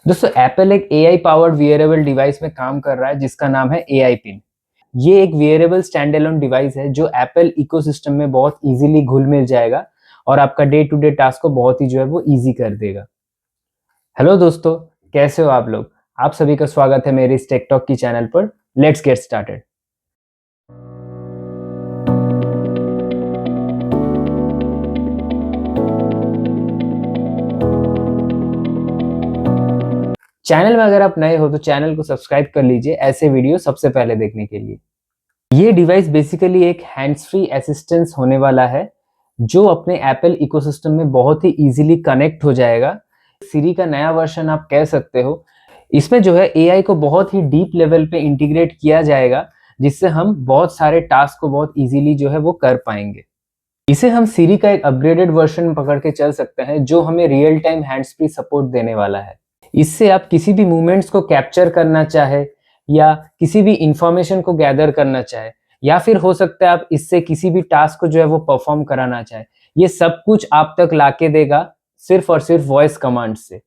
दोस्तों एप्पल एक AI powered wearable device में काम कर रहा है जिसका नाम है एआई पिन। ये एक वियरेबल स्टैंड अलोन डिवाइस है जो एप्पल इकोसिस्टम में बहुत इजीली घुल मिल जाएगा और आपका डे टू डे टास्क को बहुत ही जो है वो इजी कर देगा। हेलो दोस्तों, कैसे हो आप लोग। आप सभी का स्वागत है मेरे इस टेक टॉक की चैनल पर। Let's get started. चैनल में अगर आप नए हो तो चैनल को सब्सक्राइब कर लीजिए ऐसे वीडियो सबसे पहले देखने के लिए। ये डिवाइस बेसिकली एक हैंड्स फ्री असिस्टेंस होने वाला है जो अपने एप्पल इकोसिस्टम में बहुत ही इजीली कनेक्ट हो जाएगा। सिरी का नया वर्जन आप कह सकते हो। इसमें जो है एआई को बहुत ही डीप लेवल पे इंटीग्रेट किया जाएगा जिससे हम बहुत सारे टास्क को बहुत इजीली जो है वो कर पाएंगे। इसे हम सिरी का एक अपग्रेडेड वर्जन पकड़ के चल सकते हैं जो हमें real time hands free support देने वाला है। इससे आप किसी भी मूवमेंट्स को कैप्चर करना चाहे या किसी भी इंफॉर्मेशन को गैदर करना चाहे या फिर हो सकता है आप इससे किसी भी टास्क को जो है वो परफॉर्म कराना चाहे, ये सब कुछ आप तक लाके देगा सिर्फ और सिर्फ वॉइस कमांड से।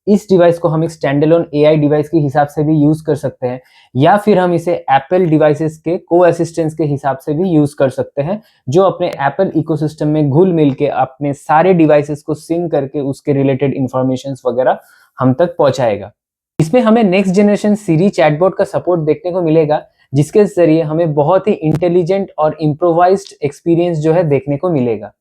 इस डिवाइस को हम एक स्टैंड अलोन एआई डिवाइस के हिसाब से भी यूज कर सकते हैं या फिर हम इसे एप्पल डिवाइसेस के को असिस्टेंस के हिसाब से भी यूज कर सकते हैं जो अपने एप्पल इकोसिस्टम में घुल मिल के अपने सारे डिवाइसेस को सिंक करके उसके रिलेटेड इंफॉर्मेशन वगैरह हम तक पहुंचाएगा। इसमें हमें नेक्स्ट जनरेशन सिरी चैटबॉट का सपोर्ट देखने को मिलेगा जिसके जरिए हमें बहुत ही इंटेलिजेंट और इम्प्रोवाइज्ड एक्सपीरियंस जो है देखने को मिलेगा।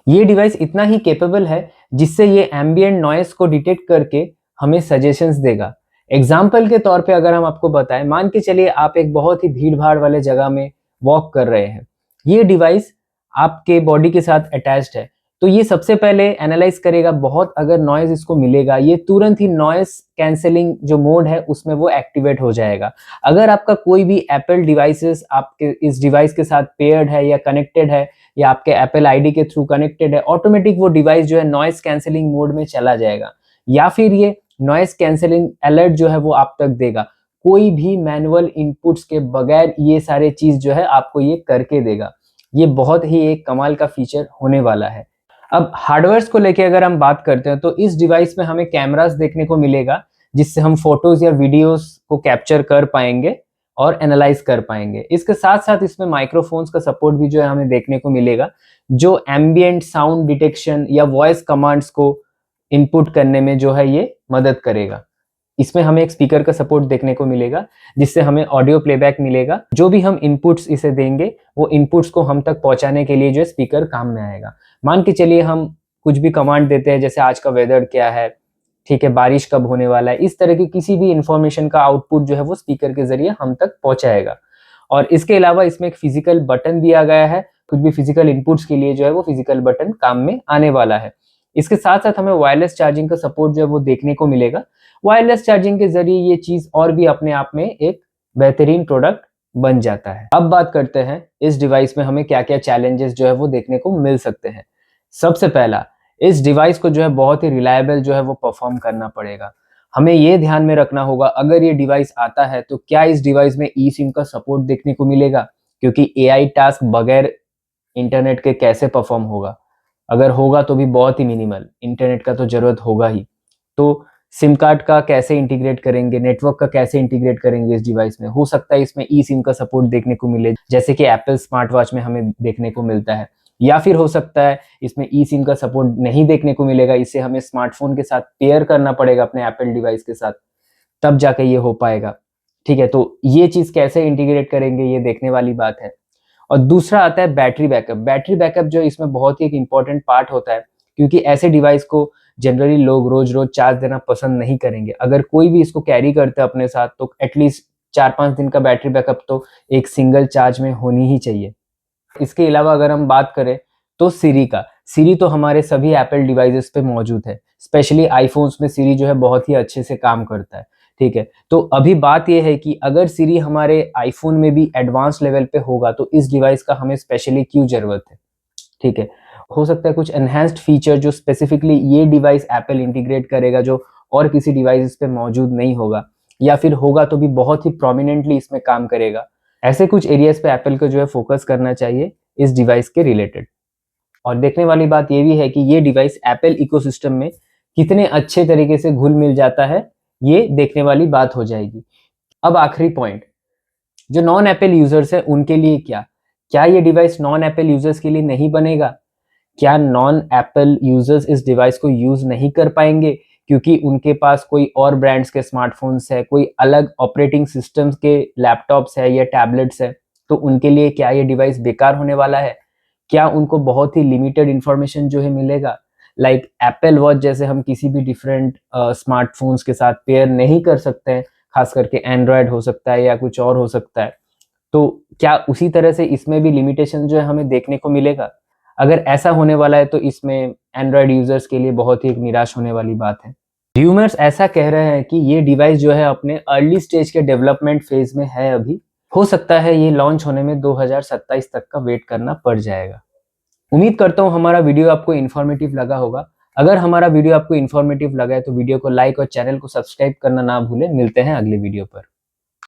ये डिवाइस इतना ही कैपेबल है जिससे ये एम्बिएंट नॉइस को डिटेक्ट करके हमें सजेशंस देगा। एग्जाम्पल के तौर पे अगर हम आपको बताएं, मान के चलिए आप एक बहुत ही भीड़ भाड़ वाले जगह में वॉक कर रहे हैं। ये डिवाइस आपके बॉडी के साथ अटैच्ड है तो ये सबसे पहले एनालाइज करेगा बहुत अगर नॉइज इसको मिलेगा ये तुरंत ही नॉइस कैंसलिंग जो मोड है उसमें वो एक्टिवेट हो जाएगा। अगर आपका कोई भी एप्पल डिवाइसेस आपके इस डिवाइस के साथ पेयर्ड है या कनेक्टेड है या आपके एप्पल आईडी के थ्रू कनेक्टेड है, ऑटोमेटिक वो डिवाइस जो है नॉइस कैंसलिंग मोड में चला जाएगा या फिर ये नॉइस कैंसलिंग अलर्ट जो है वो आप तक देगा। कोई भी मैनुअल इनपुट्स के बगैर ये सारे चीज जो है आपको ये करके देगा। ये बहुत ही एक कमाल का फीचर होने वाला है। अब हार्डवेयर को लेके अगर हम बात करते हैं तो इस डिवाइस में हमें कैमरास देखने को मिलेगा जिससे हम फोटोज या वीडियोस को कैप्चर कर पाएंगे और एनालाइज कर पाएंगे। इसके साथ साथ इसमें माइक्रोफोन्स का सपोर्ट भी जो है हमें देखने को मिलेगा जो एम्बिएंट साउंड डिटेक्शन या वॉइस कमांड्स को इनपुट करने में जो है ये मदद करेगा। इसमें हमें एक स्पीकर का सपोर्ट देखने को मिलेगा जिससे हमें ऑडियो प्लेबैक मिलेगा। जो भी हम इनपुट्स इसे देंगे वो इनपुट्स को हम तक पहुंचाने के लिए जो स्पीकर काम में आएगा। मान के चलिए हम कुछ भी कमांड देते हैं जैसे आज का वेदर क्या है, ठीक है, बारिश कब होने वाला है, इस तरह की किसी भी इंफॉर्मेशन का आउटपुट जो है वो स्पीकर के जरिए हम तक पहुंचाएगा। और इसके अलावा इसमें एक फिजिकल बटन दिया गया है, कुछ भी फिजिकल इनपुट्स के लिए जो है वो फिजिकल बटन काम में आने वाला है। इसके साथ साथ हमें वायरलेस चार्जिंग का सपोर्ट जो है वो देखने को मिलेगा। वायरलेस चार्जिंग के जरिए ये चीज और भी अपने आप में एक बेहतरीन प्रोडक्ट बन जाता है। अब बात करते हैं इस डिवाइस में हमें क्या क्या चैलेंजेस जो है वो देखने को मिल सकते हैं। सबसे पहला, इस डिवाइस को जो है बहुत ही रिलायबल जो है वो परफॉर्म करना पड़ेगा। हमें ये ध्यान में रखना होगा अगर ये डिवाइस आता है तो क्या इस डिवाइस में ई सिम का सपोर्ट देखने को मिलेगा, क्योंकि एआई टास्क बगैर इंटरनेट के कैसे परफॉर्म होगा। अगर होगा तो भी बहुत ही मिनिमल, इंटरनेट का तो जरूरत होगा ही। तो सिम कार्ड का कैसे इंटीग्रेट करेंगे, नेटवर्क का कैसे इंटीग्रेट करेंगे इस डिवाइस में। हो सकता है इसमें ई सिम का सपोर्ट देखने को मिले जैसे कि एप्पल स्मार्ट वॉच में हमें देखने को मिलता है, या फिर हो सकता है इसमें ई सिम का सपोर्ट नहीं देखने को मिलेगा, इसे हमें स्मार्टफोन के साथ पेयर करना पड़ेगा अपने एप्पल डिवाइस के साथ, तब जाके ये हो पाएगा। ठीक है, तो ये चीज कैसे इंटीग्रेट करेंगे ये देखने वाली बात है। और दूसरा आता है बैटरी बैकअप। बैटरी बैकअप जो इसमें बहुत ही एक इंपॉर्टेंट पार्ट होता है क्योंकि ऐसे डिवाइस को जनरली लोग रोज रोज चार्ज देना पसंद नहीं करेंगे। अगर कोई भी इसको कैरी करता है अपने साथ तो एटलीस्ट 4-5 दिन का बैटरी बैकअप तो एक सिंगल चार्ज में होनी ही चाहिए। इसके अलावा अगर हम बात करें तो सिरी तो हमारे सभी एप्पल डिवाइसेस पे मौजूद है। स्पेशली आईफोन्स में सिरी जो है बहुत ही अच्छे से काम करता है। ठीक है, तो अभी बात यह है कि अगर सिरी हमारे आईफोन में भी एडवांस लेवल पे होगा तो इस डिवाइस का हमें स्पेशली क्यों जरूरत है। ठीक है, हो सकता है कुछ एनहांस्ड फीचर जो स्पेसिफिकली ये डिवाइस एप्पल इंटीग्रेट करेगा जो और किसी डिवाइस पे मौजूद नहीं होगा, या फिर होगा तो भी बहुत ही प्रोमिनेंटली इसमें काम करेगा। ऐसे कुछ एरियाज पे एप्पल को जो है फोकस करना चाहिए इस डिवाइस के रिलेटेड। और देखने वाली बात ये भी है कि ये डिवाइस एप्पल इकोसिस्टम में कितने अच्छे तरीके से घुल मिल जाता है ये देखने वाली बात हो जाएगी। अब आखिरी पॉइंट, जो नॉन एप्पल यूजर्स है उनके लिए क्या ये डिवाइस नॉन एप्पल यूजर्स के लिए नहीं बनेगा? क्या नॉन एप्पल यूजर्स इस डिवाइस को यूज नहीं कर पाएंगे क्योंकि उनके पास कोई और ब्रांड्स के स्मार्टफोन्स है, कोई अलग ऑपरेटिंग सिस्टम्स के लैपटॉप्स है या टैबलेट्स है, तो उनके लिए क्या ये डिवाइस बेकार होने वाला है? क्या उनको बहुत ही लिमिटेड इंफॉर्मेशन जो है मिलेगा? लाइक एप्पल वॉच जैसे हम किसी भी डिफरेंट स्मार्टफोन्स के साथ पेयर नहीं कर सकते हैं, खास करके एंड्रॉयड हो सकता है या कुछ और हो सकता है, तो क्या उसी तरह से इसमें भी लिमिटेशन जो है हमें देखने को मिलेगा? अगर ऐसा होने वाला है तो इसमें एंड्रॉयड यूजर्स के लिए बहुत ही एक निराश होने वाली बात है। र्यूमर्स ऐसा कह रहे हैं कि ये डिवाइस जो है अपने अर्ली स्टेज के डेवलपमेंट फेज में है अभी। हो सकता है ये लॉन्च होने में 2027 तक का वेट करना पड़ जाएगा। उम्मीद करता हूँ हमारा वीडियो आपको इन्फॉर्मेटिव लगा होगा। अगर हमारा वीडियो आपको इन्फॉर्मेटिव लगा है तो वीडियो को लाइक और चैनल को सब्सक्राइब करना ना भूलें। मिलते हैं अगले वीडियो पर।